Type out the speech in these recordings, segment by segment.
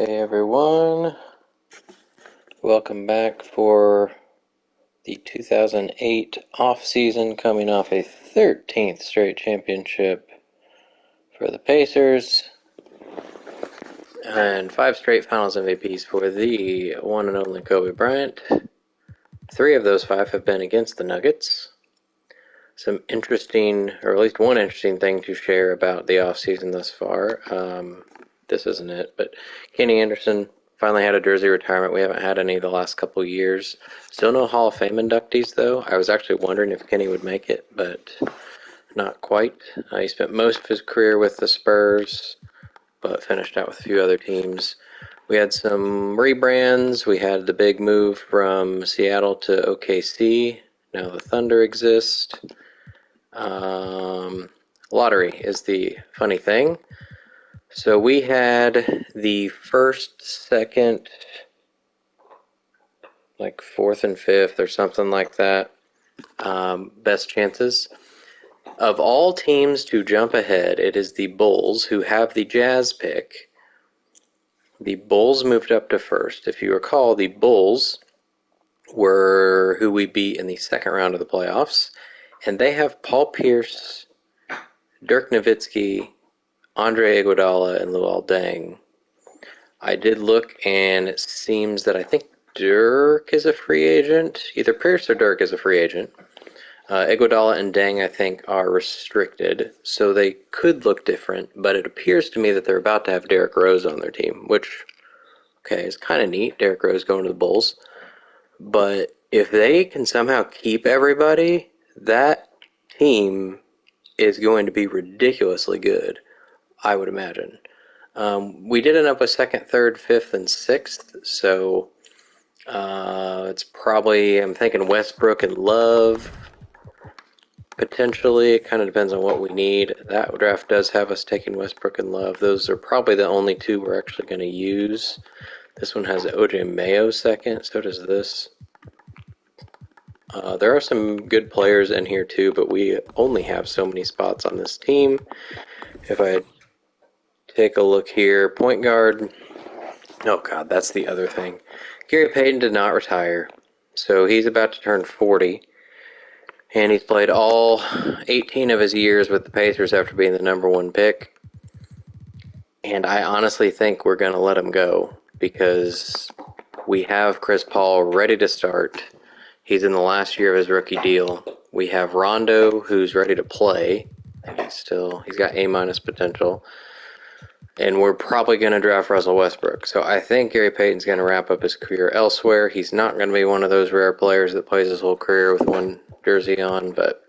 Hey everyone, welcome back for the 2008 off-season, coming off a 13th straight championship for the Pacers and 5 straight finals MVPs for the one and only Kobe Bryant. 3 of those 5 have been against the Nuggets. Some interesting, or at least one interesting thing to share about the off-season thus far. This isn't it, but Kenny Anderson finally had a jersey retirement. We haven't had any the last couple years. Still no Hall of Fame inductees, though. I was actually wondering if Kenny would make it, but not quite. He spent most of his career with the Spurs, but finished out with a few other teams. We had some rebrands. We had the big move from Seattle to OKC. Now the Thunder exist. Lottery is the funny thing. So we had the first, second, like fourth and fifth or something like that, best chances. Of all teams to jump ahead, it is the Bulls who have the Jazz pick. The Bulls moved up to first. If you recall, the Bulls were who we beat in the second round of the playoffs, and they have Paul Pierce, Dirk Nowitzki, Andre Iguodala, and Luol Deng. I did look, and it seems that I think Dirk is a free agent. Either Pierce or Dirk is a free agent. Iguodala and Deng, I think, are restricted, so they could look different, but it appears to me that they're about to have Derrick Rose on their team, which, okay, is kind of neat, Derrick Rose going to the Bulls. But if they can somehow keep everybody, that team is going to be ridiculously good, I would imagine. We did end up with second, third, fifth, and sixth, so it's probably, I'm thinking Westbrook and Love, potentially. It kind of depends on what we need. That draft does have us taking Westbrook and Love. Those are probably the only two we're actually going to use. This one has OJ Mayo second, so does this. There are some good players in here too, but we only have so many spots on this team. If I take a look here, point guard. Oh God, that's the other thing. Gary Payton did not retire, so he's about to turn 40, and he's played all 18 of his years with the Pacers after being the number 1 pick. And I honestly think we're going to let him go because we have Chris Paul ready to start. He's in the last year of his rookie deal. We have Rondo, who's ready to play. He's got A- potential. And we're probably going to draft Russell Westbrook. So I think Gary Payton's going to wrap up his career elsewhere. He's not going to be one of those rare players that plays his whole career with one jersey on, but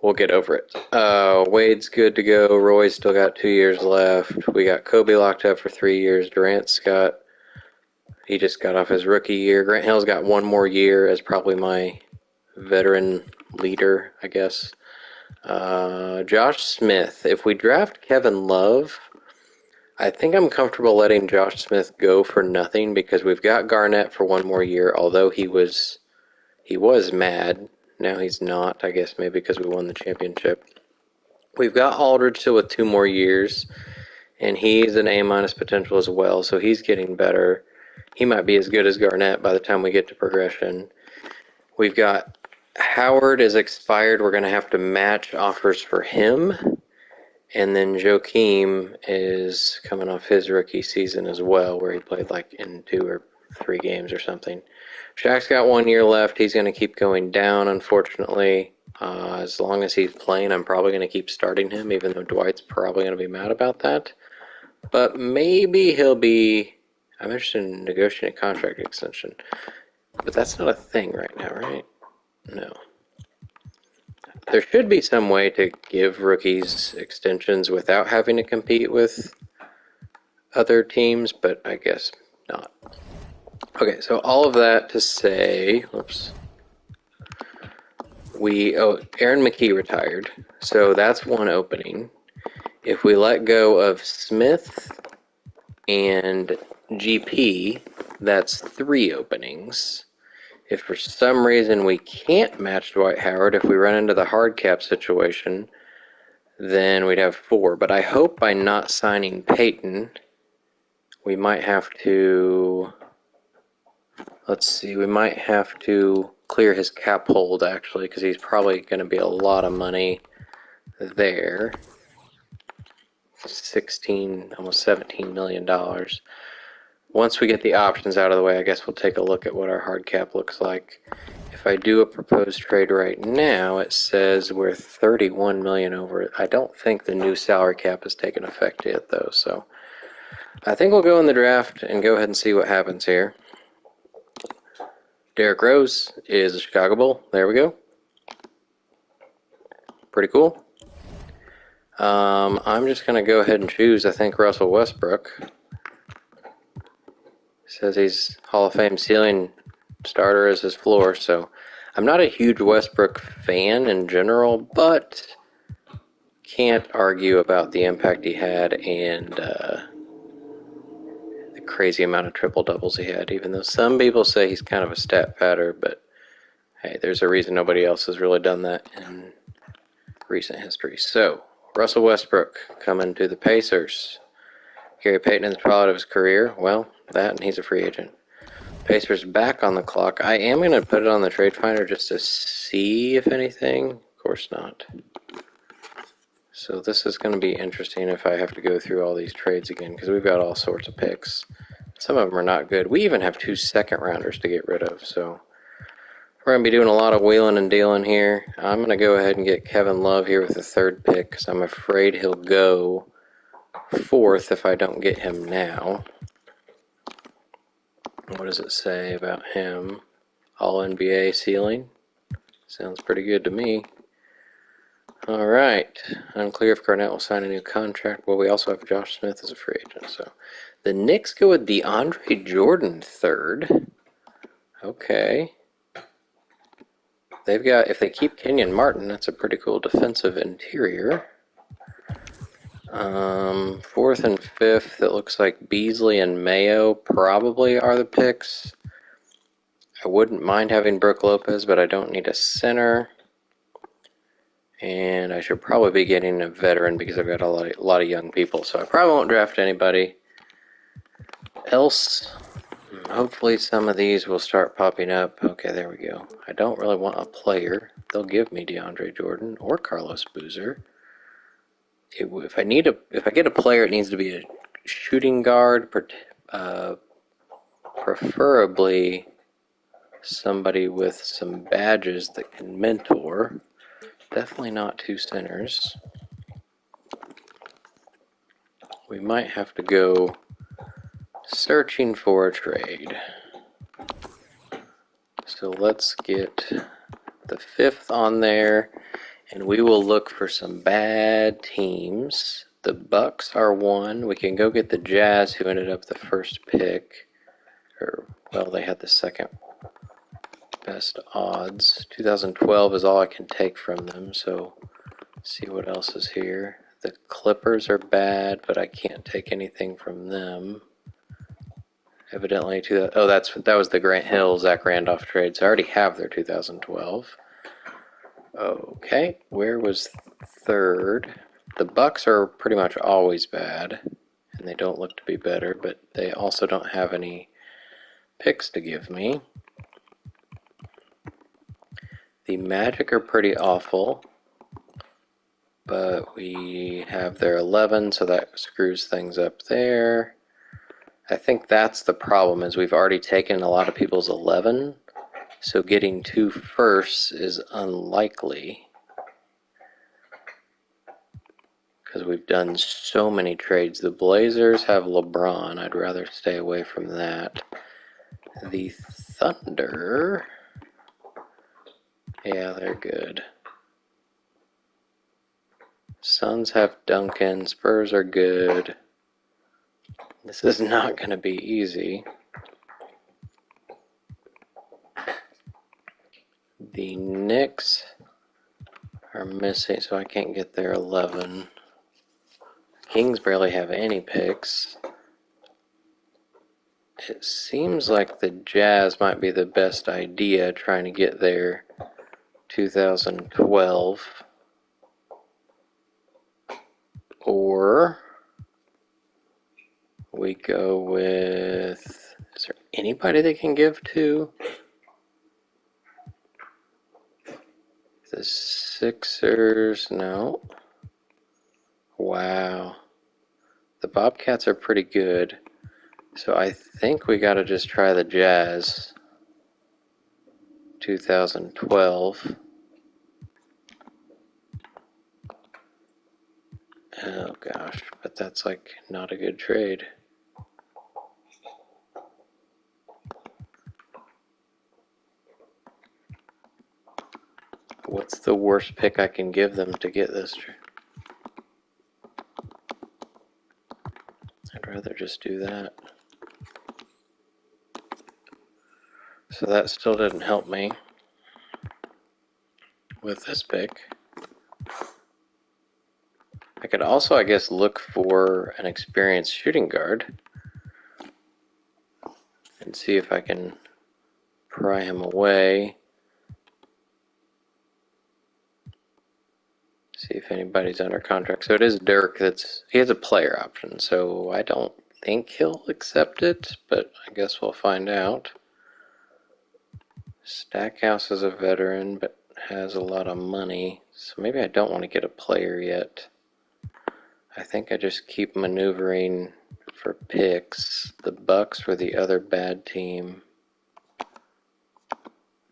we'll get over it. Wade's good to go. Roy's still got 2 years left. We got Kobe locked up for 3 years. He just got off his rookie year. Grant Hill's got 1 more year as probably my veteran leader, I guess. Josh Smith. If we draft Kevin Love, I think I'm comfortable letting Josh Smith go for nothing because we've got Garnett for 1 more year, although he was mad. Now he's not, I guess maybe because we won the championship. We've got Aldridge still with 2 more years, and he's an A- potential as well, so he's getting better. He might be as good as Garnett by the time we get to progression. We've got Howard is expired. We're going to have to match offers for him. And then Joakim is coming off his rookie season as well, where he played like in 2 or 3 games or something. Shaq's got 1 year left. He's going to keep going down, unfortunately. As long as he's playing, I'm probably going to keep starting him, even though Dwight's probably going to be mad about that. But maybe he'll be... I'm interested in negotiating a contract extension. But that's not a thing right now, right? No. There should be some way to give rookies extensions without having to compete with other teams, but I guess not. Okay, so all of that to say, Aaron McKee retired, so that's 1 opening. If we let go of Smith and GP, that's 3 openings. If for some reason we can't match Dwight Howard, if we run into the hard cap situation, then we'd have 4. But I hope by not signing Peyton, We might have to, let's see, we might have to clear his cap hold, actually, because he's probably going to be a lot of money there. 16, almost $17 million. Once we get the options out of the way, I guess we'll take a look at what our hard cap looks like. If I do a proposed trade right now, it says we're 31 million over it. I don't think the new salary cap has taken effect yet, though, so I think we'll go in the draft and go ahead and see what happens here. Derrick Rose is a Chicago Bull. There we go. Pretty cool. I'm just going to go ahead and choose, I think, Russell Westbrook. Says he's Hall of Fame ceiling, starter as his floor, so I'm not a huge Westbrook fan in general, but can't argue about the impact he had and the crazy amount of triple doubles he had, even though some people say he's kind of a stat patter, but hey, there's a reason nobody else has really done that in recent history. So, Russell Westbrook coming to the Pacers. Gary Payton in the twilight of his career. Well, that and he's a free agent. Pacers back on the clock. I am going to put it on the trade finder just to see if anything. Of course not. So this is going to be interesting if I have to go through all these trades again, because we've got all sorts of picks. Some of them are not good. We even have 2 second-rounders to get rid of, so we're going to be doing a lot of wheeling and dealing here. I'm going to go ahead and get Kevin Love here with the 3rd pick, because I'm afraid he'll go 4th if I don't get him now. What does it say about him? All-NBA ceiling. Sounds pretty good to me. All right. Unclear if Garnett will sign a new contract. Well, we also have Josh Smith as a free agent. So the Knicks go with DeAndre Jordan 3rd. Okay. They've got, if they keep Kenyon Martin, that's a pretty cool defensive interior. 4th and 5th, it looks like Beasley and Mayo probably are the picks. I wouldn't mind having Brook Lopez, but I don't need a center. And I should probably be getting a veteran because I've got a lot of young people. So I probably won't draft anybody else. Hopefully some of these will start popping up. Okay, there we go. I don't really want a player. They'll give me DeAndre Jordan or Carlos Boozer. If I get a player, it needs to be a shooting guard, preferably somebody with some badges that can mentor. Definitely not 2 centers. We might have to go searching for a trade. So let's get the 5th on there, and we will look for some bad teams. The Bucks are 1. We can go get the Jazz, who ended up the 1st pick. Or, well, they had the 2nd best odds. 2012 is all I can take from them, so let's see what else is here. The Clippers are bad, but I can't take anything from them. Evidently, that was the Grant Hill, Zach Randolph trade, so I already have their 2012. Okay, where was 3rd? The Bucks are pretty much always bad, and they don't look to be better, but they also don't have any picks to give me. The Magic are pretty awful, but we have their 11, so that screws things up there. I think that's the problem, is we've already taken a lot of people's 11, so getting 2 firsts is unlikely, because we've done so many trades. The Blazers have LeBron. I'd rather stay away from that. The Thunder, yeah, they're good. Suns have Duncan. Spurs are good. This is not going to be easy. The Knicks are missing, so I can't get their 11. Kings barely have any picks. It seems like the Jazz might be the best idea, trying to get their 2012. Or We go with... Is there anybody they can give to? The Sixers, no. Wow. The Bobcats are pretty good. So I think we gotta just try the Jazz. 2012. Oh gosh, but that's like not a good trade. What's the worst pick I can give them to get this? I'd rather just do that. So that still didn't help me with this pick. I could also, I guess, look for an experienced shooting guard and see if I can pry him away. See if anybody's under contract. So it is Dirk. He has a player option, so I don't think he'll accept it, but I guess we'll find out. Stackhouse is a veteran, but has a lot of money, so maybe I don't want to get a player yet. I think I just keep maneuvering for picks. The Bucks were the other bad team,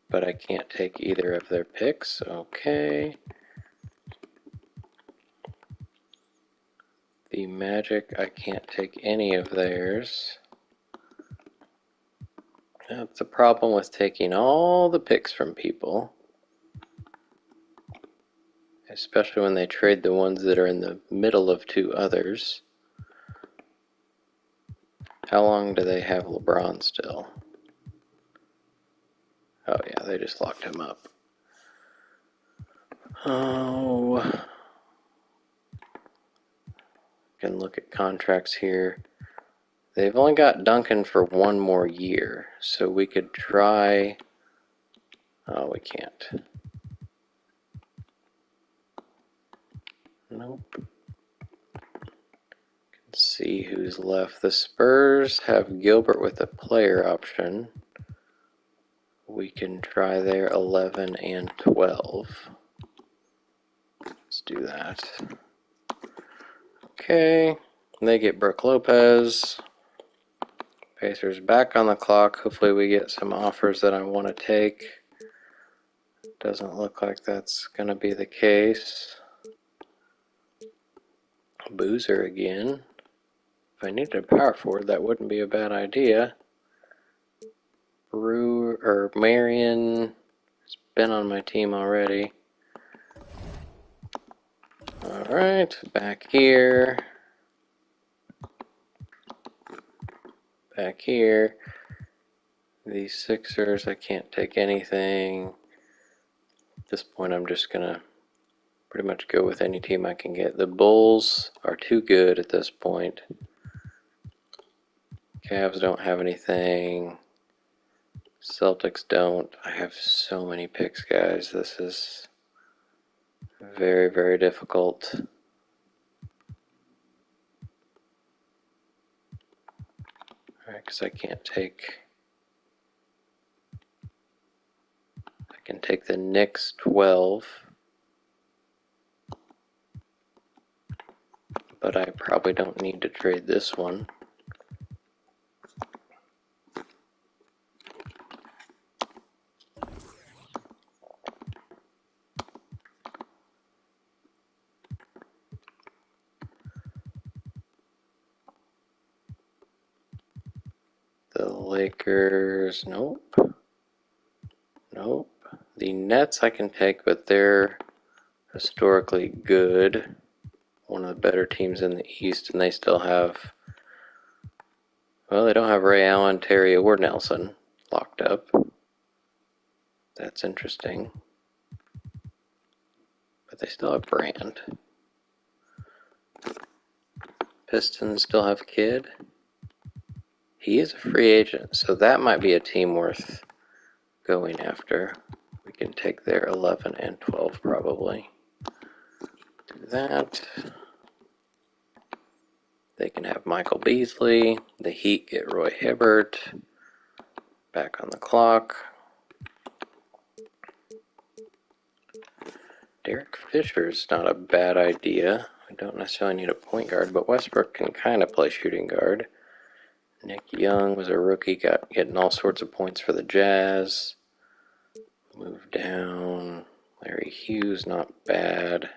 but I can't take either of their picks. Okay. The Magic, I can't take any of theirs. That's the problem with taking all the picks from people, especially when they trade the ones that are in the middle of two others. How long do they have LeBron still? Oh yeah, they just locked him up. Oh, can look at contracts here. They've only got Duncan for one more year, so we could try. Oh, we can't. Nope. Can see who's left. The Spurs have Gilbert with a player option. We can try their 11 and 12. Let's do that. Okay. They get Brook Lopez. Pacers back on the clock. Hopefully we get some offers that I want to take. Doesn't look like that's going to be the case. Boozer again. If I needed a power forward, that wouldn't be a bad idea. Marion has been on my team already. Alright, back here. Back here. These Sixers, I can't take anything. At this point, I'm just going to pretty much go with any team I can get. The Bulls are too good at this point. Cavs don't have anything. Celtics don't. I have so many picks, guys. This is very, very difficult. Alright, because I can't take... I can take the Knicks 12. But I probably don't need to trade this one. The Lakers, nope. Nope. The Nets I can take, but they're historically good. One of the better teams in the East, and they still have... Well, they don't have Ray Allen, Terry, or Nelson locked up. That's interesting. But they still have Brand. Pistons still have Kidd. He is a free agent, so that might be a team worth going after. We can take their 11 and 12 probably. Do that. They can have Michael Beasley. The Heat get Roy Hibbert. Back on the clock. Derek Fisher's not a bad idea. We don't necessarily need a point guard, but Westbrook can kind of play shooting guard. Nick Young was a rookie, getting all sorts of points for the Jazz. Move down. Larry Hughes, not bad.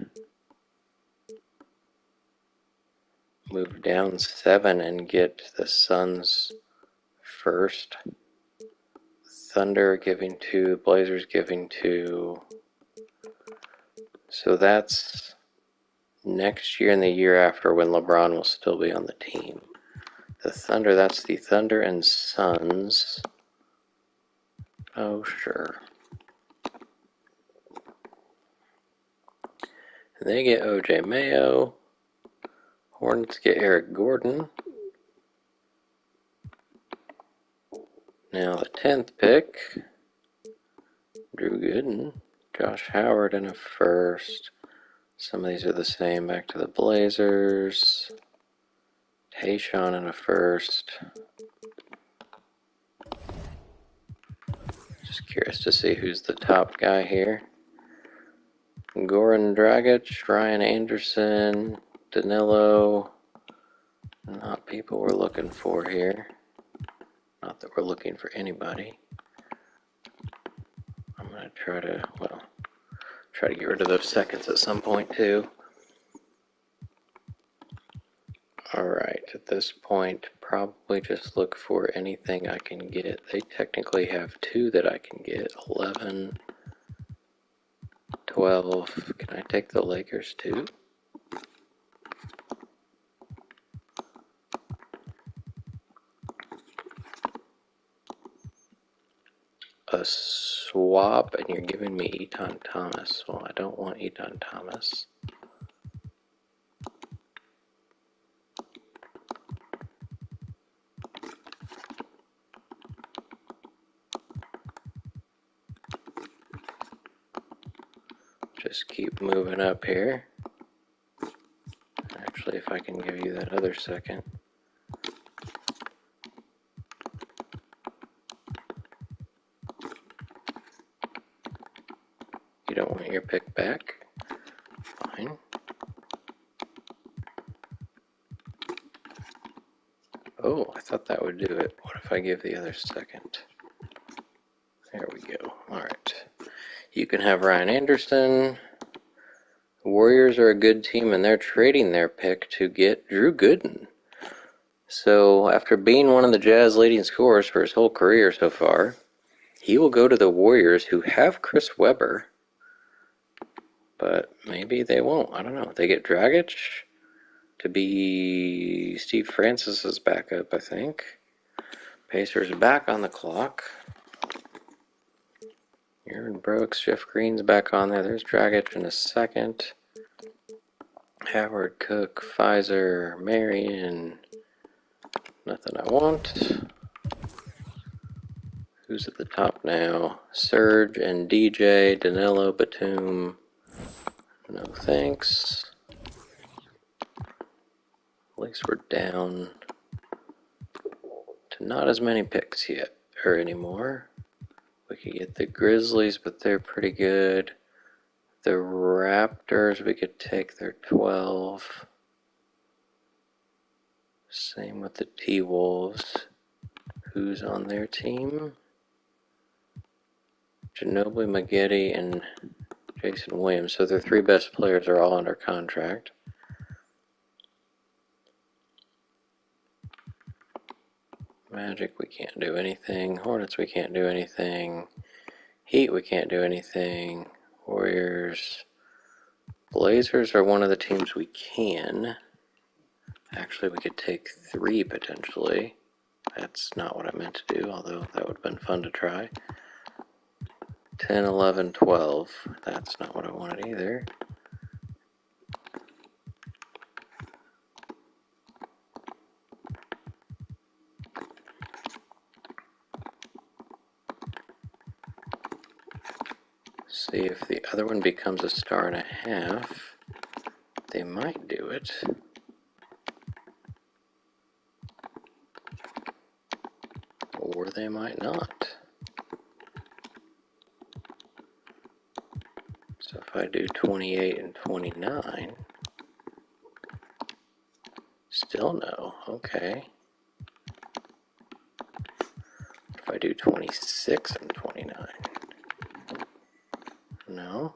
Move down 7 and get the Suns first. Thunder giving 2, Blazers giving 2. So that's next year and the year after when LeBron will still be on the team. The Thunder, that's the Thunder and Suns. Oh, sure. They get O.J. Mayo. Hornets get Eric Gordon. Now the 10th pick. Drew Gooden. Josh Howard in a first. Some of these are the same. Back to the Blazers. Tayshaun in a first. Just curious to see who's the top guy here. Goran Dragic, Ryan Anderson, Danilo. Not people we're looking for here. Not that we're looking for anybody. I'm going to try to get rid of those seconds at some point too. Alright, at this point, probably just look for anything I can get. They technically have 2 that I can get. 11, 12. Can I take the Lakers too? A swap, and you're giving me Eton Thomas. Well, I don't want Eton Thomas. Just keep moving up here. Actually, if I can give you that other second. You don't want your pick back? Fine. Oh, I thought that would do it. What if I give the other second? There we go. Alright. You can have Ryan Anderson. Warriors are a good team, and they're trading their pick to get Drew Gooden. So, after being one of the Jazz leading scorers for his whole career so far, he will go to the Warriors, who have Chris Webber. But maybe they won't. I don't know. They get Dragic to be Steve Francis's backup, I think. Pacers back on the clock. Aaron Brooks, Jeff Green's back on there. There's Dragic in a second. Howard, Cook, Pfizer, Marion. Nothing I want. Who's at the top now? Serge and DJ, Danilo, Batum. No thanks. At least we're down to not as many picks yet, or anymore. We could get the Grizzlies, but they're pretty good. The Raptors, we could take their 12. Same with the T-Wolves. Who's on their team? Ginobili, Maggette, and Jason Williams. So their 3 best players are all under contract. Magic, we can't do anything. Hornets, we can't do anything. Heat, we can't do anything. Warriors. Blazers are one of the teams we can. Actually, we could take 3 potentially. That's not what I meant to do, although that would have been fun to try. 10, 11, 12. That's not what I wanted either. See if the other one becomes a star and a half. They might do it. they might not. So if I do 28 and 29, still no. Okay. If I do 26 and 29, no.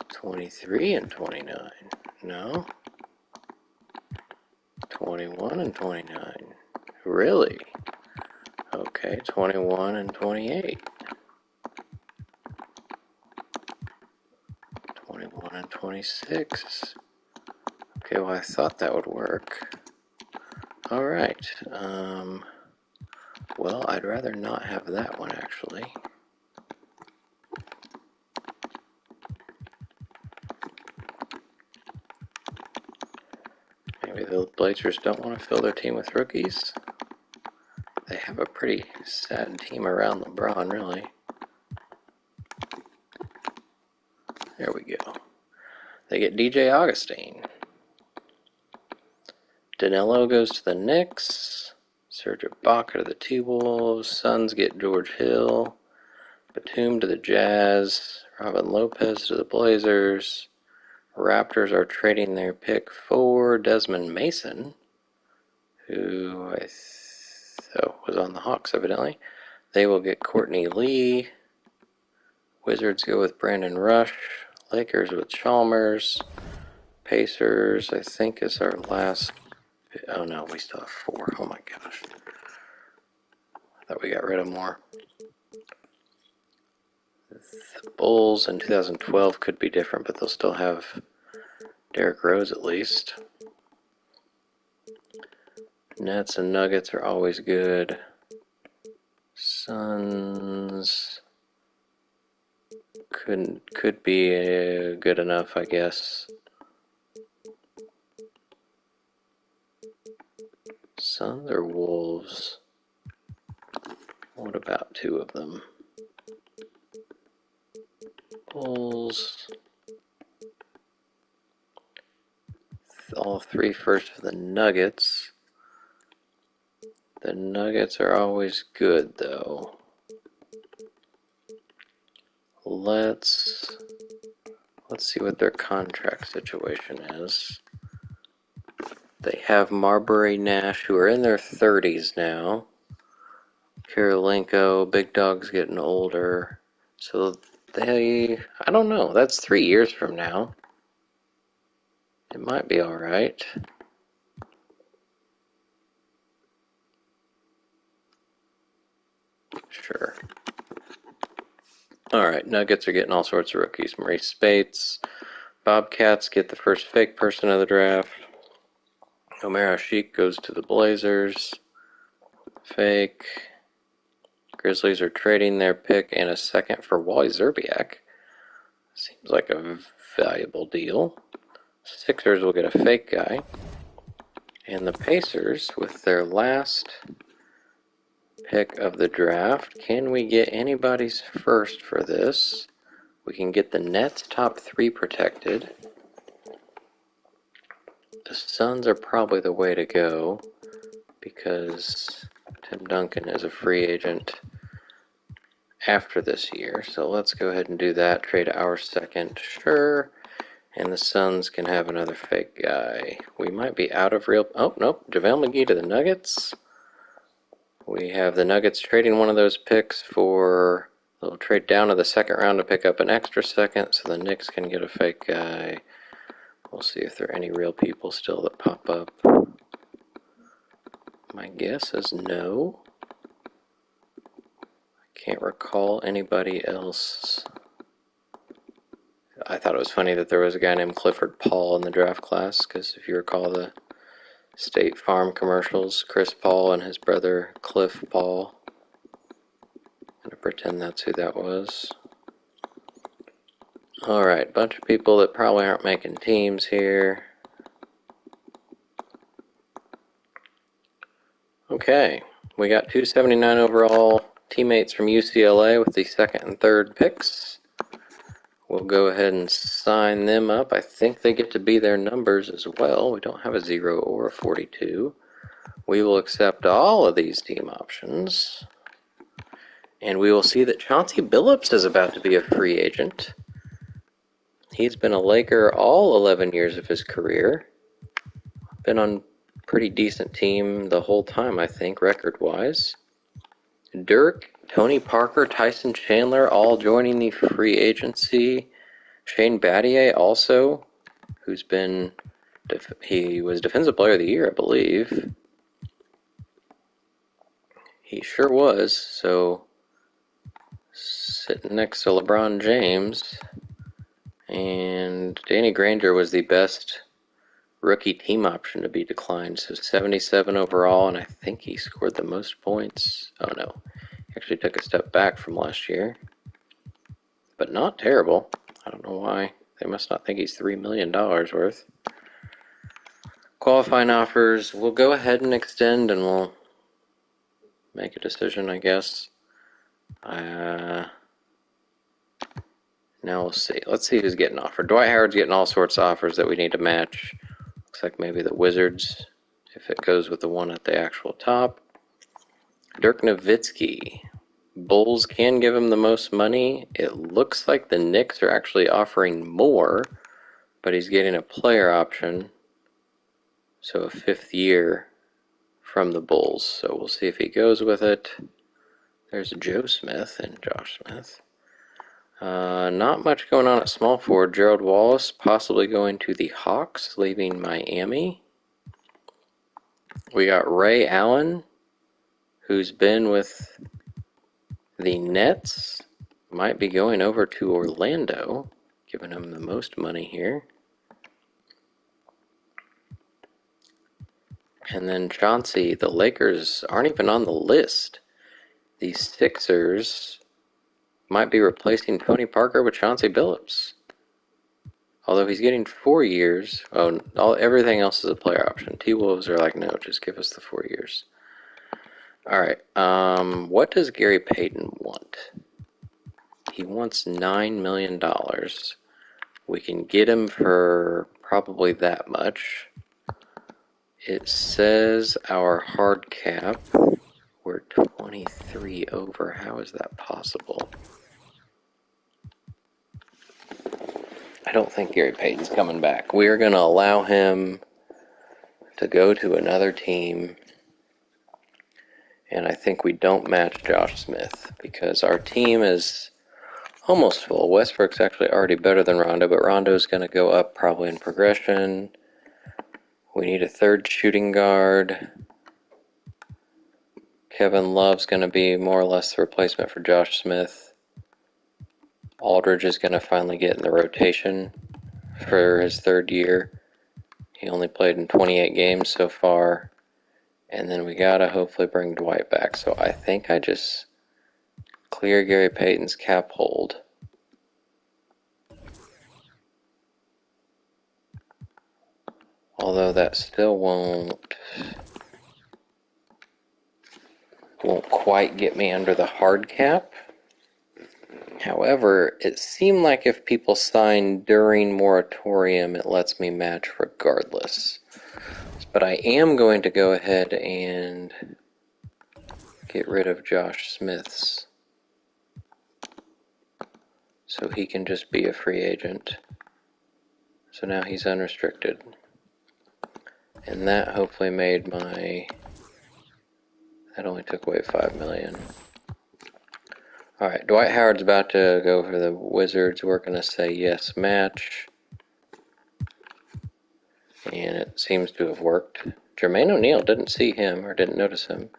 23 and 29, no. 21 and 29, really? Okay, 21 and 28. 21 and 26. Okay, well, I thought that would work. All right. Well, I'd rather not have that one, actually. Maybe the Blazers don't want to fill their team with rookies. They have a pretty sad team around LeBron, really. There we go. They get DJ Augustine. Danilo goes to the Knicks. Serge Ibaka to the T-Wolves. Suns get George Hill. Batum to the Jazz. Robin Lopez to the Blazers. Raptors are trading their pick for Desmond Mason, who was on the Hawks, evidently. They will get Courtney Lee. Wizards go with Brandon Rush. Lakers with Chalmers. Pacers, I think, is our last. Oh no, we still have 4. Oh my gosh. I thought we got rid of more. The Bulls in 2012 could be different, but they'll still have Derrick Rose at least. Nets and Nuggets are always good. Suns could be good enough, I guess. Suns or Wolves? What about 2 of them? Bulls. All 3 first for the Nuggets. The Nuggets are always good, though. Let's see what their contract situation is. They have Marbury, Nash, who are in their 30s now. Kirilenko, Big Dog's getting older. So I don't know, that's 3 years from now. It might be alright. Sure. Alright, Nuggets are getting all sorts of rookies. Maurice Spates. Bobcats get the first fake person of the draft. Omer Asik goes to the Blazers. Fake. Grizzlies are trading their pick and a second for Wally Zerbiak. Seems like a valuable deal. Sixers will get a fake guy. And the Pacers, with their last pick of the draft, can we get anybody's first for this? We can get the Nets top 3 protected. The Suns are probably the way to go because Tim Duncan is a free agent after this year. So let's go ahead and do that. Trade our second, sure. And the Suns can have another fake guy. We might be out of real... Oh, nope. JaVale McGee to the Nuggets. We have the Nuggets trading one of those picks for... They'll trade down to the second round to pick up an extra second so the Knicks can get a fake guy. We'll see if there are any real people still that pop up. My guess is no. I can't recall anybody else. I thought it was funny that there was a guy named Clifford Paul in the draft class, because if you recall the State Farm commercials, Chris Paul and his brother Cliff Paul. I'm going to pretend that's who that was. Alright, bunch of people that probably aren't making teams here. Okay, we got 279 overall teammates from UCLA with the second and third picks. We'll go ahead and sign them up. I think they get to be their numbers as well. We don't have a 0 or a 42. We will accept all of these team options. And we will see that Chauncey Billups is about to be a free agent. He's been a Laker all 11 years of his career. Been on a pretty decent team the whole time, I think, record-wise. Dirk, Tony Parker, Tyson Chandler all joining the free agency. Shane Battier also, who's been, he was Defensive Player of the Year, I believe. He sure was, so sitting next to LeBron James. And Danny Granger was the best rookie team option to be declined, so 77 overall, and I think he scored the most points. Oh no, he actually took a step back from last year, but not terrible. I don't know why. They must not think he's $3 million worth. Qualifying offers, we'll go ahead and extend, and we'll make a decision, I guess. Now we'll see. Let's see who's getting offered. Dwight Howard's getting all sorts of offers that we need to match. Looks like maybe the Wizards, if it goes with the one at the actual top. Dirk Nowitzki. Bulls can give him the most money. It looks like the Knicks are actually offering more, but he's getting a player option, so a 5th year from the Bulls. So we'll see if he goes with it. There's Joe Smith and Josh Smith. Not much going on at small forward. Gerald Wallace possibly going to the Hawks, leaving Miami. We got Ray Allen, who's been with the Nets, might be going over to Orlando, giving him the most money here. And then Chauncey, the Lakers aren't even on the list. The Sixers might be replacing Tony Parker with Chauncey Billups. Although he's getting 4 years. Everything else is a player option. T-Wolves are like, no, just give us the 4 years. All right. What does Gary Payton want? He wants $9 million. We can get him for probably that much. It says our hard cap, we're 23 over. How is that possible? I don't think Gary Payton's coming back. We are going to allow him to go to another team. And I think we don't match Josh Smith because our team is almost full. Westbrook's actually already better than Rondo, but Rondo's going to go up probably in progression. We need a third shooting guard. Kevin Love's going to be more or less the replacement for Josh Smith. Aldridge is going to finally get in the rotation for his 3rd year. He only played in 28 games so far. And then we got to hopefully bring Dwight back. So I think I just clear Gary Payton's cap hold. Although that still won't quite get me under the hard cap. However, it seemed like if people sign during moratorium, it lets me match regardless. But I am going to go ahead and get rid of Josh Smith's, so he can just be a free agent. So now he's unrestricted. And that hopefully made my... That only took away $5 million. Alright, Dwight Howard's about to go for the Wizards. We're going to say yes, match. And it seems to have worked. Jermaine O'Neal, didn't see him or didn't notice him.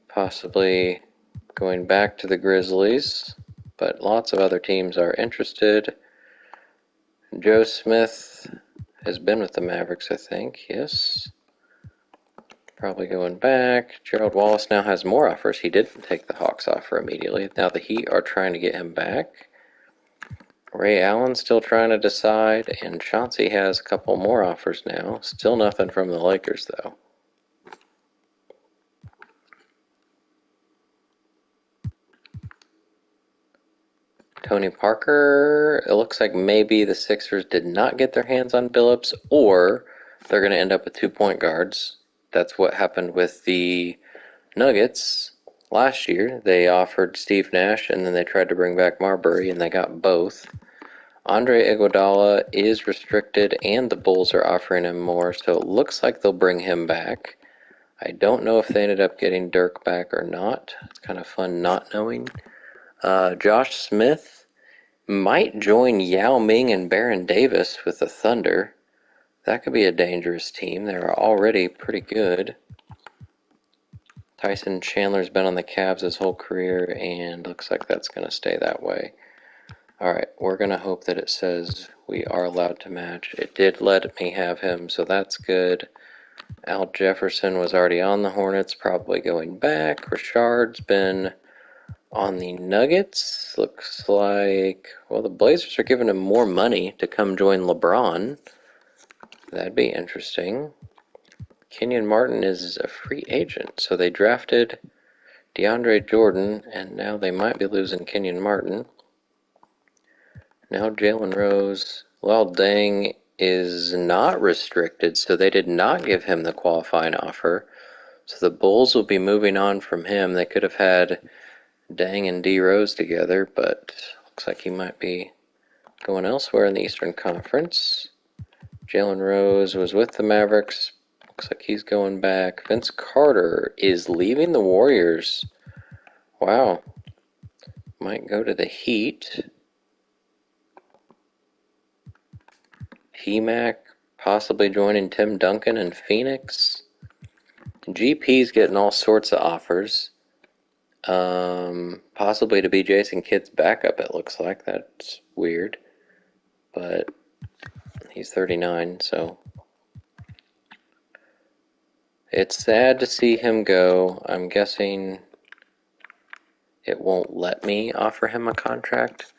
Possibly going back to the Grizzlies, but lots of other teams are interested. Joe Smith has been with the Mavericks, I think. Yes. Probably going back. Gerald Wallace now has more offers. He didn't take the Hawks offer immediately. Now the Heat are trying to get him back. Ray Allen's still trying to decide, and Chauncey has a couple more offers now. Still nothing from the Lakers, though. Tony Parker, it looks like maybe the Sixers did not get their hands on Billups, or they're going to end up with 2 point guards, that's what happened with the Nuggets last year. They offered Steve Nash, and then they tried to bring back Marbury, and they got both. Andre Iguodala is restricted, and the Bulls are offering him more, so it looks like they'll bring him back. I don't know if they ended up getting Dirk back or not. It's kind of fun not knowing. Josh Smith might join Yao Ming and Baron Davis with the Thunder. That could be a dangerous team. They're already pretty good. Tyson Chandler's been on the Cavs his whole career, and looks like that's going to stay that way. Alright, we're going to hope that it says we are allowed to match. It did let me have him, so that's good. Al Jefferson was already on the Hornets, probably going back. Richard's been on the Nuggets. Looks like, well, the Blazers are giving him more money to come join LeBron. That'd be interesting. Kenyon Martin is a free agent, so they drafted DeAndre Jordan, and now they might be losing Kenyon Martin. Now Jalen Rose, well, Dang is not restricted, so they did not give him the qualifying offer. So the Bulls will be moving on from him. They could have had Dang and D Rose together, but looks like he might be going elsewhere in the Eastern Conference. Jalen Rose was with the Mavericks. Looks like he's going back. Vince Carter is leaving the Warriors. Wow. Might go to the Heat. P-Mac possibly joining Tim Duncan in Phoenix. GP's getting all sorts of offers. Possibly to be Jason Kidd's backup, it looks like. That's weird. But he's 39, so it's sad to see him go. I'm guessing it won't let me offer him a contract.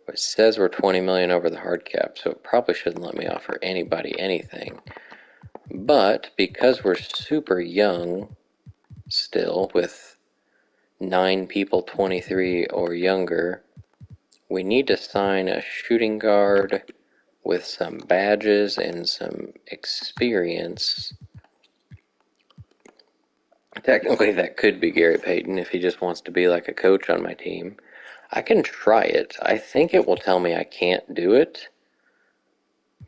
It says we're 20 million over the hard cap, so it probably shouldn't let me offer anybody anything. But because we're super young still, with 9 people 23 or younger, we need to sign a shooting guard with some badges and some experience. Technically, that could be Gary Payton if he just wants to be like a coach on my team. I can try it. I think it will tell me I can't do it,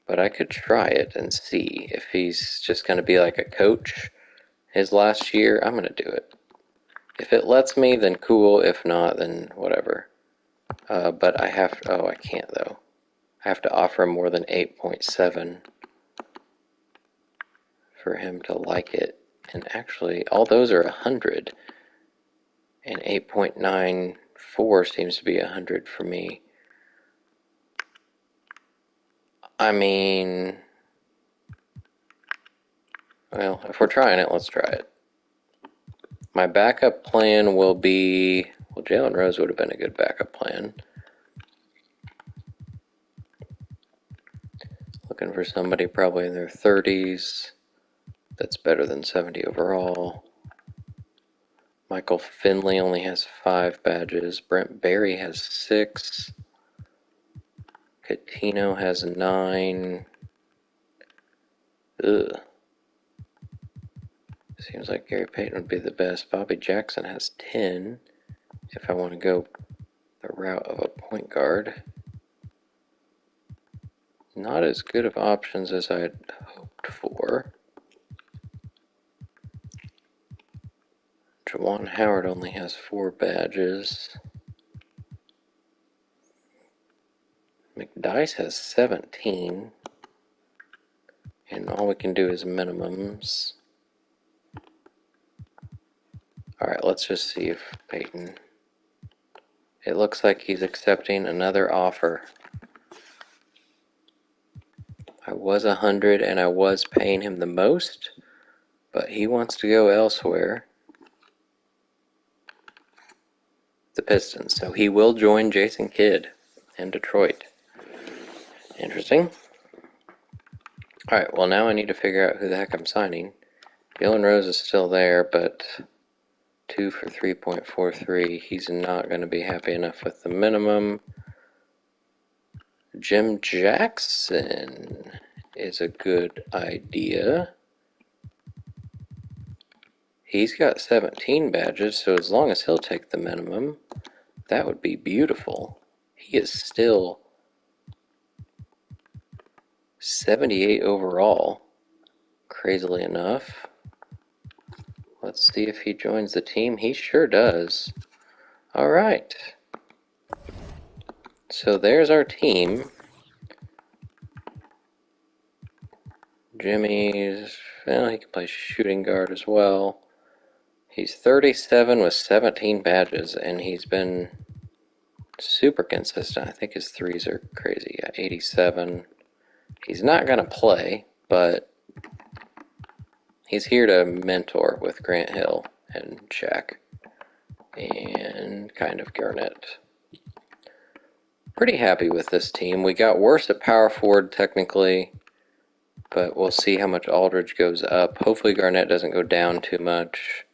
but I could try it and see. If he's just going to be like a coach his last year, I'm going to do it. If it lets me, then cool. If not, then whatever. But I have to, I can't though. I have to offer him more than 8.7 for him to like it. And actually, all those are 100. And 8.94 seems to be 100 for me. I mean, well, if we're trying it, let's try it. My backup plan will be, well, Jalen Rose would have been a good backup plan. Looking for somebody probably in their 30s. That's better than 70 overall. Michael Finley only has 5 badges. Brent Barry has 6. Coutinho has 9. Ugh. Seems like Gary Payton would be the best. Bobby Jackson has 10. If I want to go the route of a point guard. Not as good of options as I had hoped for. Juwan Howard only has 4 badges. McDyess has 17. And all we can do is minimums. Alright, let's just see if Payton... It looks like he's accepting another offer. I was 100 and I was paying him the most, but he wants to go elsewhere. The Pistons. So he will join Jason Kidd in Detroit. Interesting. Alright, well now I need to figure out who the heck I'm signing. Jalen Rose is still there, but 2 for 3.43. He's not going to be happy enough with the minimum. Jim Jackson is a good idea. He's got 17 badges, so as long as he'll take the minimum, that would be beautiful. He is still 78 overall, crazily enough. Let's see if he joins the team. He sure does. All right. So there's our team. Jimmy's, well, he can play shooting guard as well. He's 37 with 17 badges, and he's been super consistent. I think his threes are crazy. Yeah, 87. He's not going to play, but he's here to mentor with Grant Hill and Shaq and kind of Garnett. Pretty happy with this team. We got worse at power forward technically, but we'll see how much Aldridge goes up. Hopefully Garnett doesn't go down too much.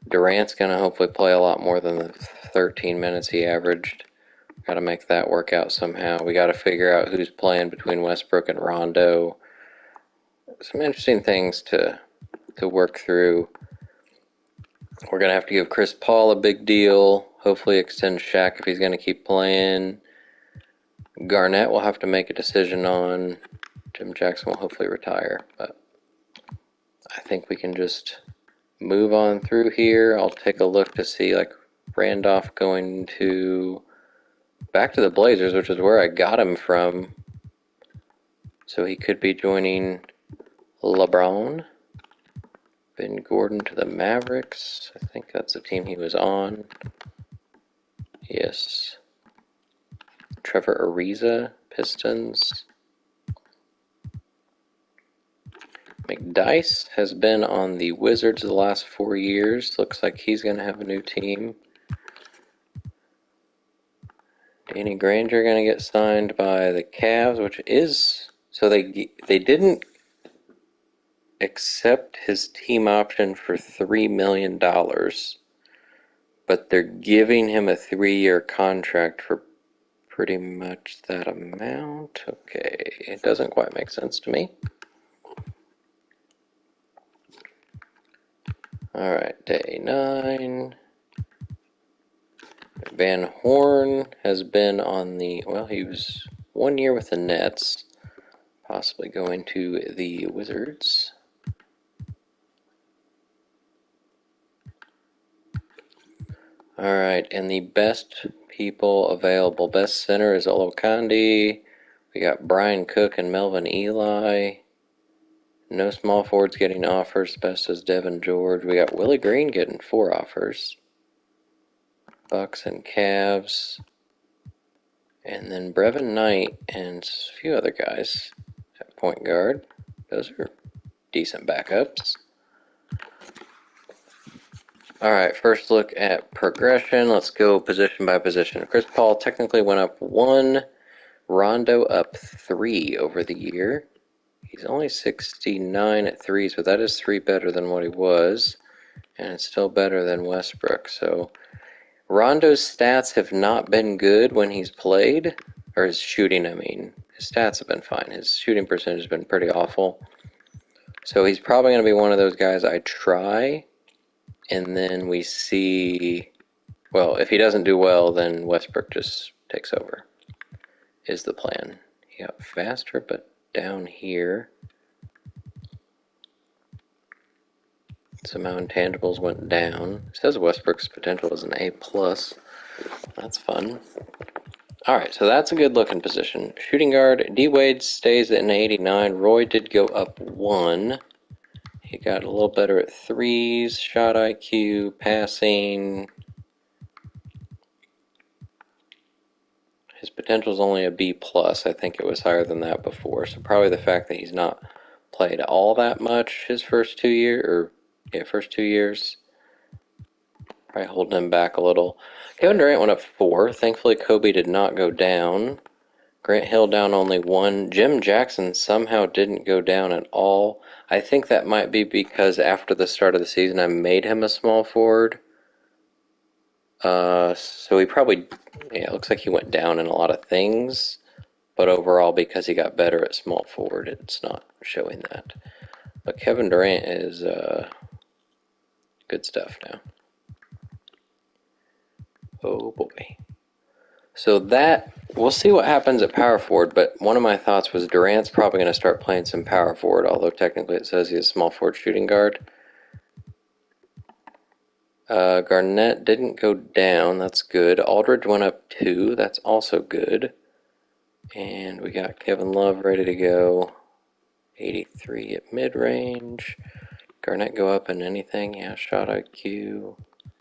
Durant's going to hopefully play a lot more than the 13 minutes he averaged. Got to make that work out somehow. We got to figure out who's playing between Westbrook and Rondo. Some interesting things to work through. We're going to have to give Chris Paul a big deal. Hopefully extend Shaq if he's going to keep playing. Garnett will have to make a decision on. Jim Jackson will hopefully retire. But I think we can just move on through here. I'll take a look to see, like, Randolph going to back to the Blazers, which is where I got him from. So he could be joining LeBron. Ben Gordon to the Mavericks. I think that's the team he was on. Yes. Trevor Ariza, Pistons. McDyess has been on the Wizards the last 4 years. Looks like he's going to have a new team. Danny Granger going to get signed by the Cavs, which is... So they didn't accept his team option for $3 million, but they're giving him a 3-year contract for pretty much that amount. Okay, it doesn't quite make sense to me. Alright, day 9. Van Horn has been on the, well, he was 1 year with the Nets, possibly going to the Wizards. Alright, and the best people available. Best center is Olokandi. We got Brian Cook and Melvin Ely. No small forwards getting offers. Best is Devin George. We got Willie Green getting 4 offers. Bucks and Cavs. And then Brevin Knight and a few other guys at point guard. Those are decent backups. Alright, first look at progression. Let's go position by position. Chris Paul technically went up 1. Rondo up 3 over the year. He's only 69 at threes, but that is 3 better than what he was. And it's still better than Westbrook. So Rondo's stats have not been good when he's played. Or his shooting, I mean. His stats have been fine. His shooting percentage has been pretty awful. So he's probably going to be one of those guys I try. And then we see, well, if he doesn't do well, then Westbrook just takes over, is the plan. He got faster, but down here, somehow intangibles went down. It says Westbrook's potential is an A+. That's fun. Alright, so that's a good looking position. Shooting guard, D Wade stays at an 89. Roy did go up 1. He got a little better at threes, shot IQ, passing. His potential is only a B+. I think it was higher than that before. So probably the fact that he's not played all that much his first 2 years, first 2 years, probably holding him back a little. Kevin Durant went up 4. Thankfully, Kobe did not go down. Grant Hill down only 1. Jim Jackson somehow didn't go down at all. I think that might be because after the start of the season, I made him a small forward. So he probably, yeah, it looks like he went down in a lot of things. But overall, because he got better at small forward, it's not showing that. But Kevin Durant is good stuff now. Oh boy. So that, we'll see what happens at power forward, but one of my thoughts was Durant's probably going to start playing some power forward, although technically it says he's a small forward shooting guard. Garnett didn't go down, that's good. Aldridge went up 2, that's also good. And we got Kevin Love ready to go. 83 at mid-range. Garnett go up in anything? Yeah, shot IQ.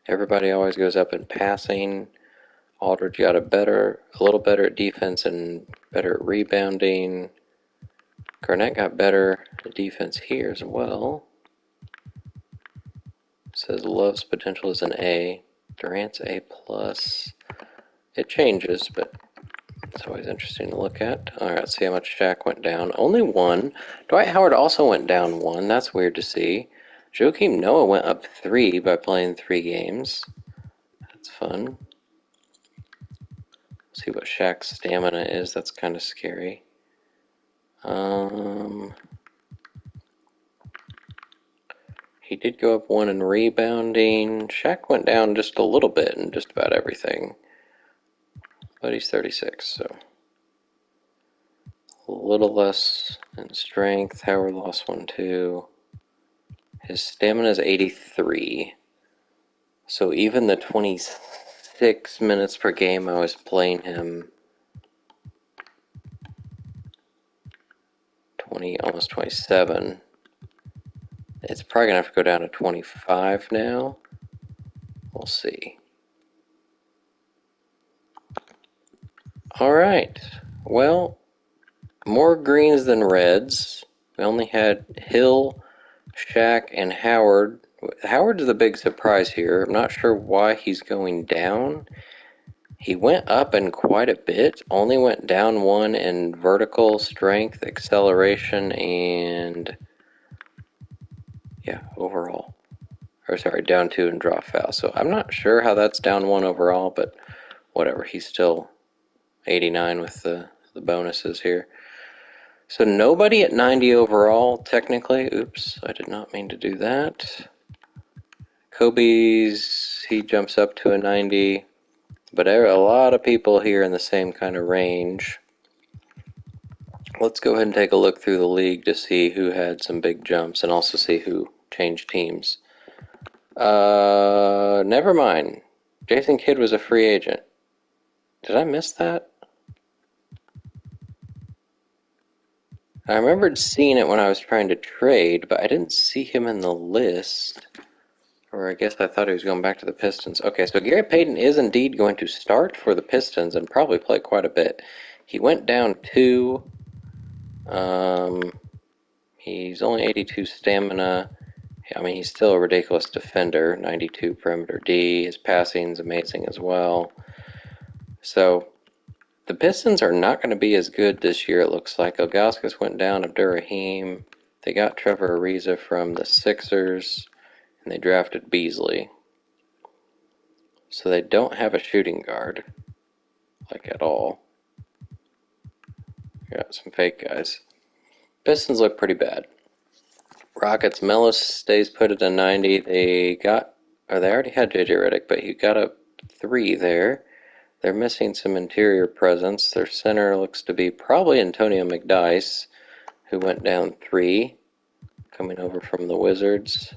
Everybody always goes up in passing. Aldridge got a little better at defense and better at rebounding. Garnett got better at defense here as well. It says Love's potential is an A. Durant's A+. It changes, but it's always interesting to look at. Alright, let's see how much Shaq went down. Only 1. Dwight Howard also went down 1. That's weird to see. Joakim Noah went up 3 by playing 3 games. That's fun. See what Shaq's stamina is. That's kind of scary. He did go up 1 in rebounding. Shaq went down just a little bit in just about everything. But he's 36, so a little less in strength. Howard lost 1 too. His stamina is 83. So even the 26 minutes per game I was playing him, almost 27. It's probably going to have to go down to 25 now. We'll see. Alright. Well, more greens than reds. We only had Hill, Shaq, and Howard. Howard's the big surprise here. I'm not sure why he's going down. He went up in quite a bit, only went down 1 in vertical strength, acceleration, and overall. Or sorry, down 2 in draw foul. So I'm not sure how that's down 1 overall, but whatever. He's still 89 with the bonuses here. So nobody at 90 overall, technically. Oops, I did not mean to do that. Kobe's, he jumps up to a 90. But a lot of people here in the same kind of range. Let's go ahead and take a look through the league to see who had some big jumps and also see who changed teams. Never mind. Jason Kidd was a free agent. Did I miss that? I remembered seeing it when I was trying to trade, but I didn't see him in the list. Or I guess I thought he was going back to the Pistons. Okay, so Gary Payton is indeed going to start for the Pistons and probably play quite a bit. He went down 2. He's only 82 stamina. I mean, he's still a ridiculous defender. 92 perimeter D. His passing's amazing as well. So the Pistons are not going to be as good this year, it looks like. Ilgauskas went down, Abdur-Rahim. They got Trevor Ariza from the Sixers, and they drafted Beasley. So they don't have a shooting guard, like at all. Got some fake guys. Pistons look pretty bad. Rockets, Mellis stays put at a 90. They already had JJ Redick, but he got a 3 there. They're missing some interior presence. Their center looks to be probably Antonio McDyess, who went down 3, coming over from the Wizards.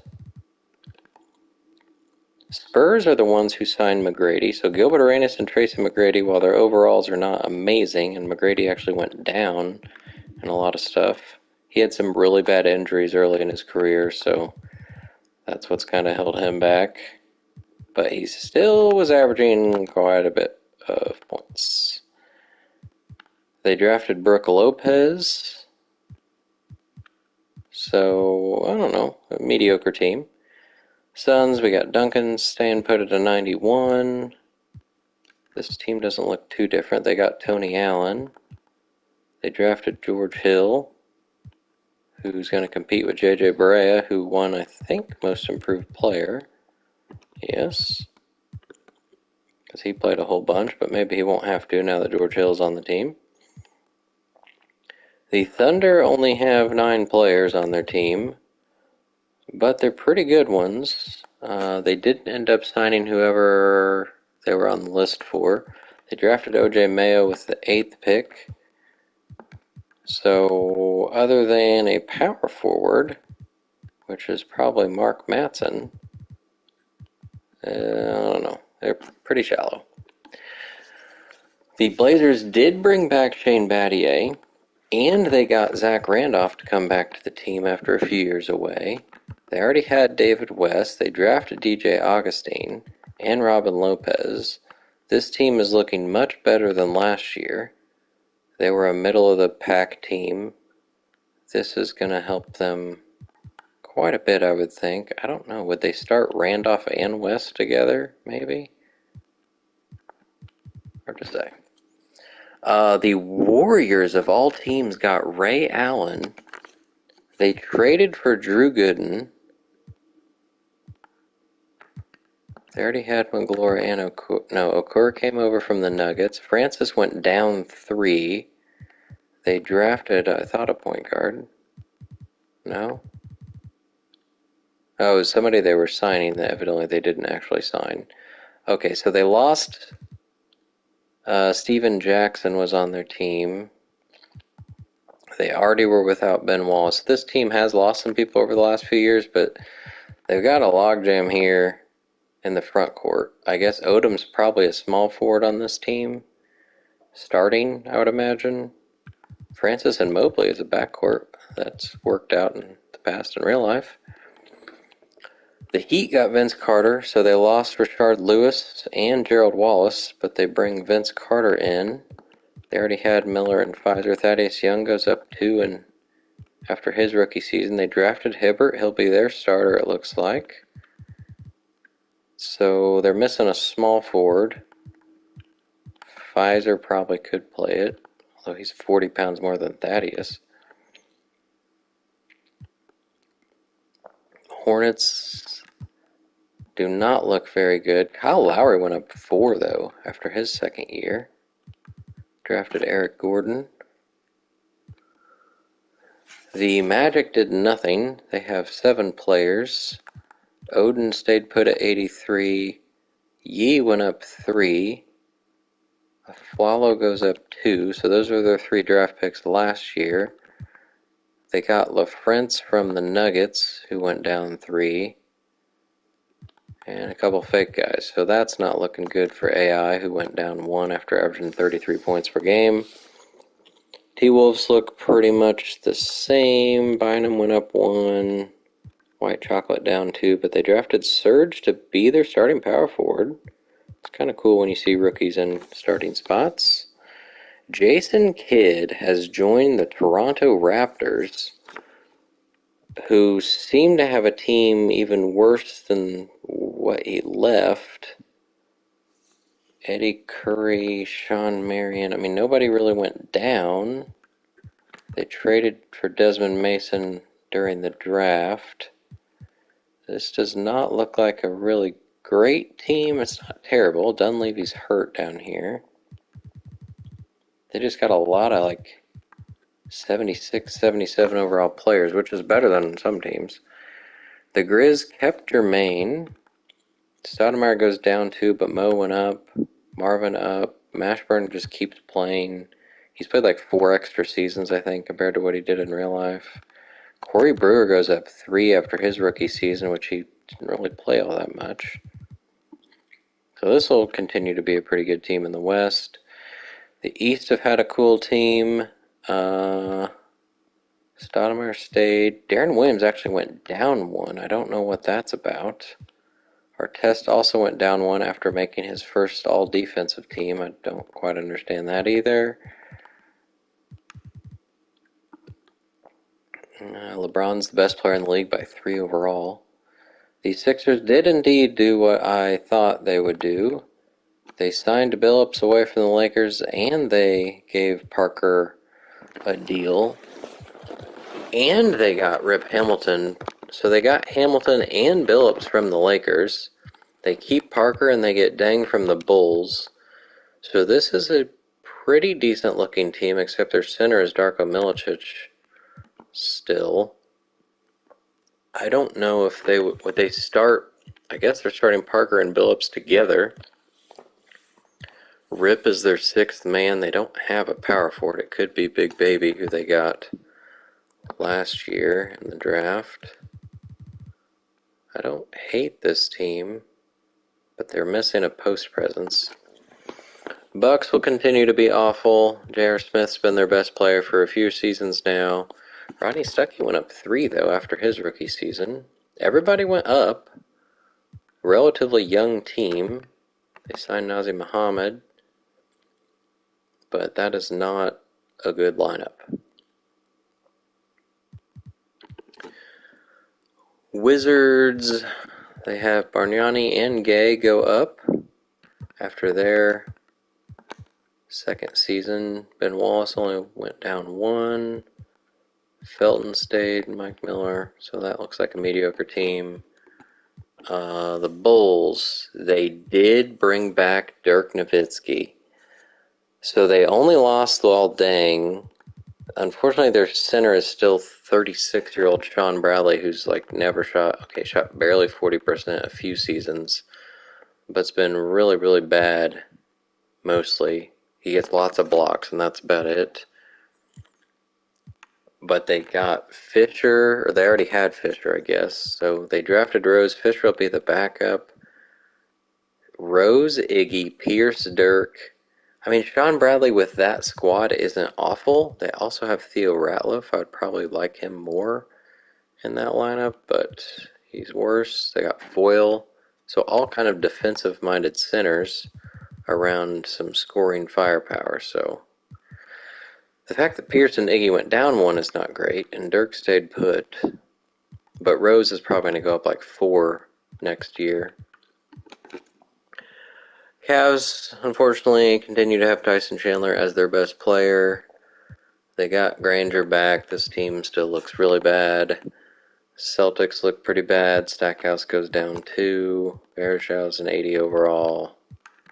Spurs are the ones who signed McGrady. So Gilbert Arenas and Tracy McGrady, while their overalls are not amazing, and McGrady actually went down in a lot of stuff, he had some really bad injuries early in his career, so that's what's kind of held him back. But he still was averaging quite a bit of points. They drafted Brooke Lopez. So, I don't know, a mediocre team. Suns, we got Duncan staying put at a 91. This team doesn't look too different. They got Tony Allen. They drafted George Hill, who's going to compete with J.J. Barea, who won, I think, Most Improved Player. Yes. Because he played a whole bunch, but maybe he won't have to now that George Hill's on the team. The Thunder only have 9 players on their team, but they're pretty good ones. They did end up signing whoever they were on the list for. They drafted O.J. Mayo with the 8th pick. So, other than a power forward, which is probably Mark Matson, I don't know. They're pretty shallow. The Blazers did bring back Shane Battier, and they got Zach Randolph to come back to the team after a few years away. They already had David West. They drafted DJ Augustine and Robin Lopez. This team is looking much better than last year. They were a middle-of-the-pack team. This is going to help them quite a bit, I would think. I don't know. Would they start Randolph and West together, maybe? Hard to say. The Warriors, of all teams, got Ray Allen. They traded for Drew Gooden. They already had McGlory and Okur. No, Okur came over from the Nuggets. Francis went down 3. They drafted, I thought, a point guard. No? Oh, it was somebody they were signing that evidently they didn't actually sign. Okay, so they lost. Steven Jackson was on their team. They already were without Ben Wallace. This team has lost some people over the last few years, but they've got a logjam here in the front court. I guess Odom's probably a small forward on this team. Starting, I would imagine. Francis and Mobley is a backcourt that's worked out in the past in real life. The Heat got Vince Carter, so they lost Rashard Lewis and Gerald Wallace, but they bring Vince Carter in. They already had Miller and Pfizer. Thaddeus Young goes up 2, and after his rookie season, they drafted Hibbert. He'll be their starter, it looks like. So they're missing a small forward. Pfizer probably could play it, although he's 40 pounds more than Thaddeus. Hornets do not look very good. Kyle Lowry went up 4, though, after his second year. Drafted Eric Gordon. The Magic did nothing. They have 7 players. Oden stayed put at 83. Yee went up 3. Aflalo goes up 2. So those are their 3 draft picks last year. They got LaFrance from the Nuggets, who went down 3. And a couple fake guys. So that's not looking good for AI, who went down 1 after averaging 33 points per game. T-Wolves look pretty much the same. Bynum went up 1. White Chocolate down 2. But they drafted Surge to be their starting power forward. It's kind of cool when you see rookies in starting spots. Jason Kidd has joined the Toronto Raptors, who seem to have a team even worse than what he left. Eddie Curry, Sean Marion. I mean, nobody really went down. They traded for Desmond Mason during the draft. This does not look like a really great team. It's not terrible. Dunleavy's hurt down here. They just got a lot of 76, 77 overall players, which is better than some teams. The Grizz kept Jermaine. Stoudemire goes down 2, but Mo went up. Marvin up. Mashburn just keeps playing. He's played 4 extra seasons, I think, compared to what he did in real life. Corey Brewer goes up 3 after his rookie season, which he didn't really play all that much. So this will continue to be a pretty good team in the West. The East have had a cool team. Stoudemire stayed. Darren Williams actually went down 1. I don't know what that's about. Artest also went down 1 after making his first all-defensive team. I don't quite understand that either. LeBron's the best player in the league by 3 overall. The Sixers did indeed do what I thought they would do. They signed Billups away from the Lakers, and they gave Parker a deal. And they got Rip Hamilton. So they got Hamilton and Billups from the Lakers. They keep Parker, and they get Deng from the Bulls. So this is a pretty decent looking team, except their center is Darko Milicic still. I don't know if would they start. I guess they're starting Parker and Billups together. Rip is their sixth man. They don't have a power forward. It could be Big Baby, who they got last year in the draft. I don't hate this team, but they're missing a post presence. Bucks will continue to be awful. J.R. Smith's been their best player for a few seasons now. Rodney Stuckey went up 3, though, after his rookie season. Everybody went up. Relatively young team. They signed Nazir Muhammad, but that is not a good lineup. Wizards, they have Bargnani and Gay go up after their second season. Ben Wallace only went down 1. Felton stayed, Mike Miller, so that looks like a mediocre team. The Bulls, they did bring back Dirk Nowitzki. So they only lost Luol Deng. Unfortunately, their center is still 36-year-old Sean Bradley, who's like never shot barely 40% a few seasons, but it's been really, really bad mostly. He gets lots of blocks, and that's about it. But they got Fisher, or they already had Fisher, I guess. So they drafted Rose. Fisher will be the backup. Rose, Iggy, Pierce, Dirk. I mean, Sean Bradley with that squad isn't awful. They also have Theo Ratliff. I would probably like him more in that lineup, but he's worse. They got Foyle. So all kind of defensive-minded centers around some scoring firepower. So the fact that Pierce and Iggy went down 1 is not great, and Dirk stayed put. But Rose is probably going to go up like 4 next year. Cavs, unfortunately, continue to have Tyson Chandler as their best player. They got Granger back. This team still looks really bad. Celtics look pretty bad. Stackhouse goes down 2. Varejão's an 80 overall.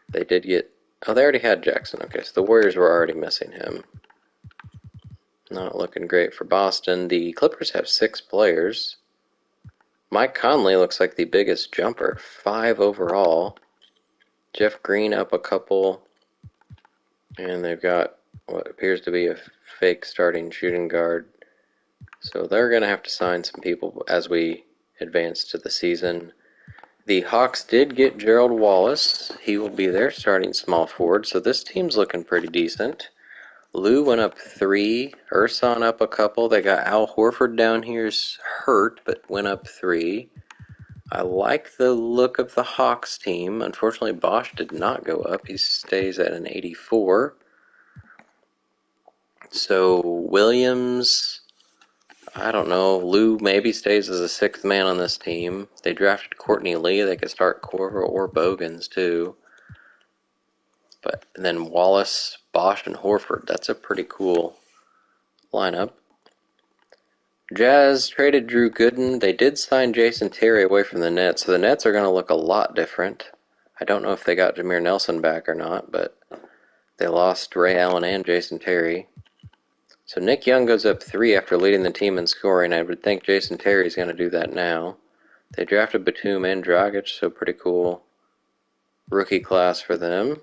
They did get... Oh, they already had Jackson. Okay, so the Warriors were already missing him. Not looking great for Boston. The Clippers have 6 players. Mike Conley looks like the biggest jumper. 5 overall. Jeff Green up a couple. And they've got what appears to be a fake starting shooting guard. So they're going to have to sign some people as we advance to the season. The Hawks did get Gerald Wallace. He will be their starting small forward. So this team's looking pretty decent. Lou went up 3. Ersan up a couple. They got Al Horford down here's hurt, but went up 3. I like the look of the Hawks team. Unfortunately, Bosch did not go up. He stays at an 84. So Williams, I don't know. Lou maybe stays as a 6th man on this team. They drafted Courtney Lee. They could start Korver or Bogans too. But then Wallace, Bosch, and Horford. That's a pretty cool lineup. Jazz traded Drew Gooden. They did sign Jason Terry away from the Nets, so the Nets are going to look a lot different. I don't know if they got Jameer Nelson back or not, but they lost Ray Allen and Jason Terry. So Nick Young goes up 3 after leading the team in scoring. I would think Jason Terry's going to do that now. They drafted Batum and Dragic, so pretty cool rookie class for them.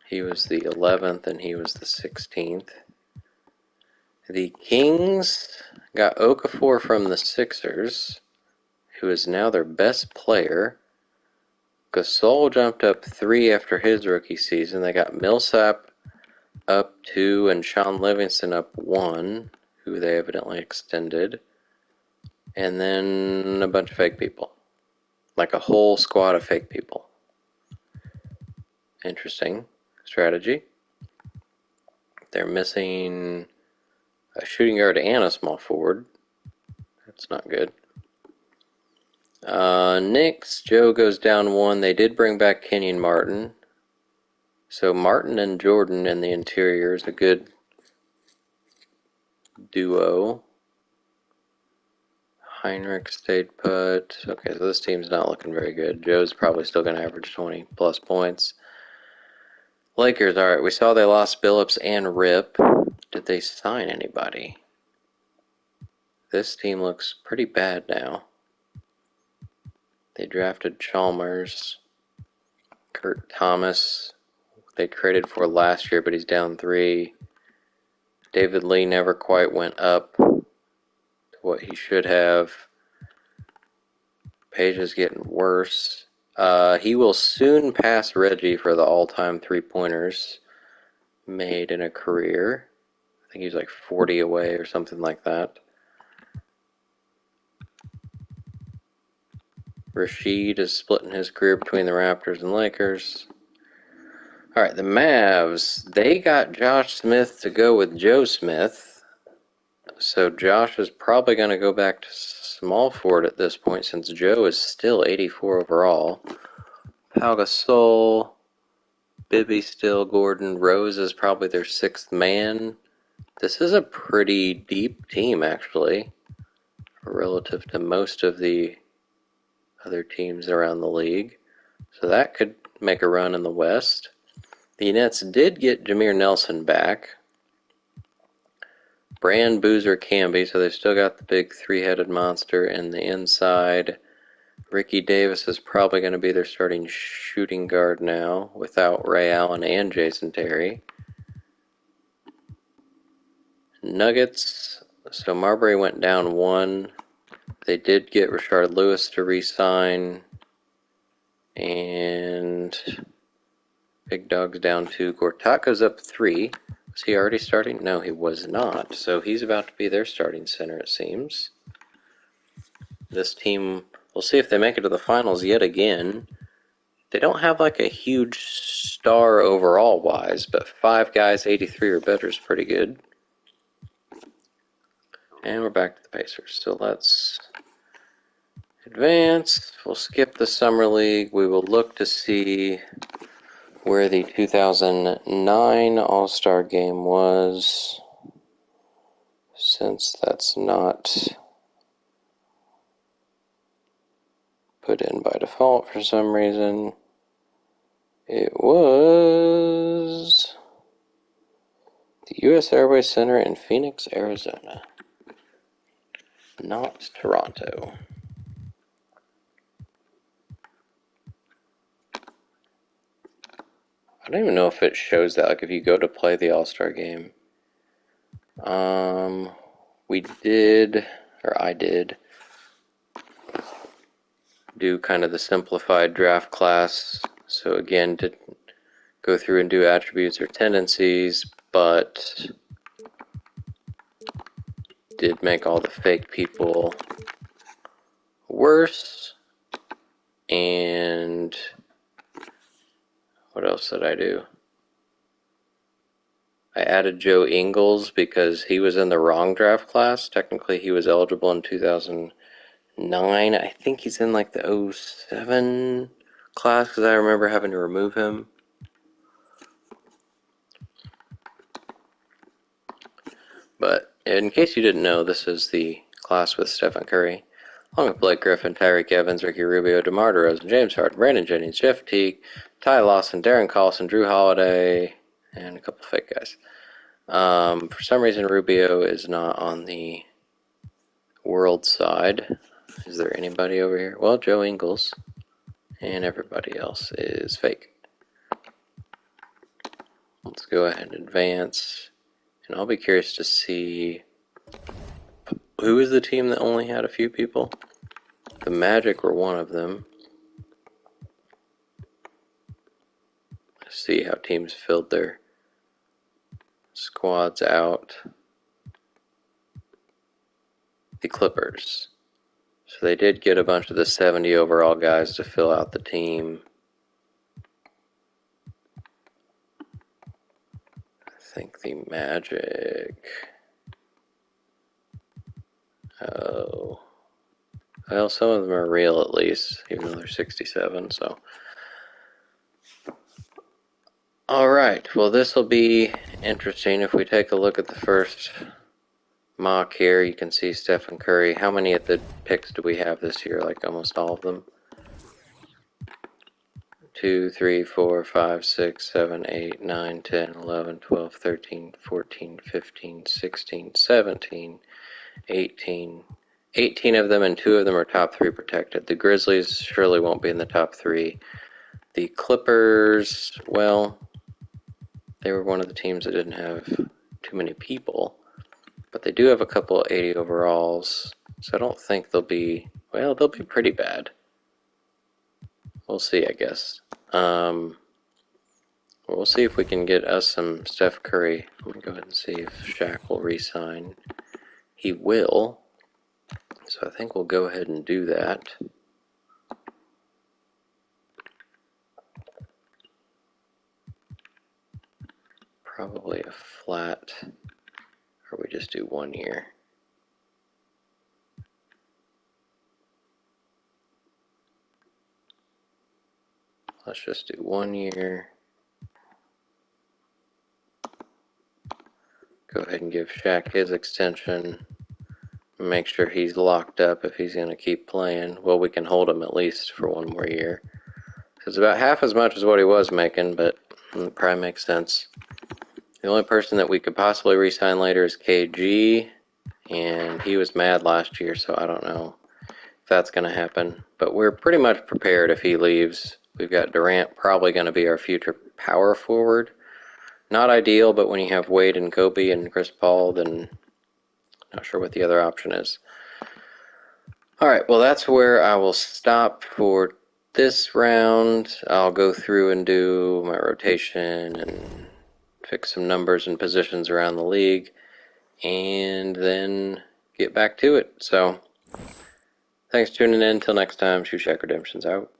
He was the 11th and he was the 16th. The Kings got Okafor from the Sixers, who is now their best player. Gasol jumped up 3 after his rookie season. They got Millsap up 2 and Sean Livingston up 1, who they evidently extended. And then a bunch of fake people. Like a whole squad of fake people. Interesting strategy. They're missing a shooting guard and a small forward. That's not good. Knicks, Joe goes down 1. They did bring back Kenyon Martin. So Martin and Jordan in the interior is a good duo. Heinrich stayed put. Okay, so this team's not looking very good. Joe's probably still going to average 20 plus points. Lakers, alright, we saw they lost Billups and Rip. Did they sign anybody? This team looks pretty bad now. They drafted Chalmers, Kurt Thomas. They traded for last year, but he's down 3. David Lee never quite went up to what he should have. Page is getting worse. He will soon pass Reggie for the all-time three-pointers made in a career. I think he's like 40 away or something like that. Rashid is splitting his career between the Raptors and Lakers. All right, the Mavs, they got Josh Smith to go with Joe Smith. So Josh is probably going to go back to small forward at this point since Joe is still 84 overall. Pau Gasol, Bibby still, Gordon, Rose is probably their 6th man. This is a pretty deep team, actually, relative to most of the other teams around the league. So that could make a run in the West. The Nets did get Jameer Nelson back. Brand, Boozer, Camby, so they still got the big three-headed monster in the inside. Ricky Davis is probably going to be their starting shooting guard now, without Ray Allen and Jason Terry. Nuggets, so Marbury went down 1. They did get Rashard Lewis to re-sign. And Big Dog's down 2. Gortatko's up 3. Was he already starting? No, he was not. So he's about to be their starting center, it seems. This team, we'll see if they make it to the finals yet again. They don't have like a huge star overall wise, but 5 guys 83 or better is pretty good. And we're back to the Pacers. So let's advance. We'll skip the Summer League. We will look to see where the 2009 All-Star Game was, since that's not put in by default for some reason. It was the U.S. Airways Center in Phoenix, Arizona, not Toronto. I don't even know if it shows that, like if you go to play the All-Star Game. We did, or I did, do kind of the simplified draft class. So again, didn't go through and do attributes or tendencies, but did make all the fake people worse. And what else did I do? I added Joe Ingles because he was in the wrong draft class. Technically, he was eligible in 2009. I think he's in like the 07 class because I remember having to remove him. But in case you didn't know, this is the class with Stephen Curry, along with Blake Griffin, Tyreek Evans, Ricky Rubio, DeMar DeRozan, James Harden, Brandon Jennings, Jeff Teague, Ty Lawson, Darren Collison, Drew Holiday, and a couple fake guys. For some reason, Rubio is not on the world side. Is there anybody over here? Well, Joe Ingles, and everybody else is fake. Let's go ahead and advance, and I'll be curious to see who is the team that only had a few people. The Magic were one of them. Let's see how teams filled their squads out. The Clippers. So they did get a bunch of the 70 overall guys to fill out the team. I think the Magic. Oh. Well, some of them are real at least, even though they're 67, so. Alright, well this will be interesting. If we take a look at the first mock here, you can see Stephen Curry. How many of the picks do we have this year? Like almost all of them. 2, 3, 4, 5, 6, 7, 8, 9, 10, 11, 12, 13, 14, 15, 16, 17, 18. 18 of them, and 2 of them are top 3 protected. The Grizzlies surely won't be in the top 3. The Clippers, well, they were one of the teams that didn't have too many people, but they do have a couple of 80 overalls, so I don't think they'll be, well, they'll be pretty bad. We'll see, I guess. We'll see if we can get us some Steph Curry. Let me go ahead and see if Shaq will re-sign. He will, so I think we'll go ahead and do that. Probably a flat, or we just do 1 year. Let's just do 1 year. Go ahead and give Shaq his extension. Make sure he's locked up if he's going to keep playing. Well, we can hold him at least for 1 more year. It's about half as much as what he was making, but it probably makes sense. The only person that we could possibly re-sign later is KG, and he was mad last year, so I don't know if that's going to happen. But we're pretty much prepared if he leaves. We've got Durant probably going to be our future power forward. Not ideal, but when you have Wade and Kobe and Chris Paul, then not sure what the other option is. All right, well, that's where I will stop for this round. I'll go through and do my rotation and fix some numbers and positions around the league, and then get back to it. So, thanks for tuning in. Until next time, Shoe Shack Redemption's out.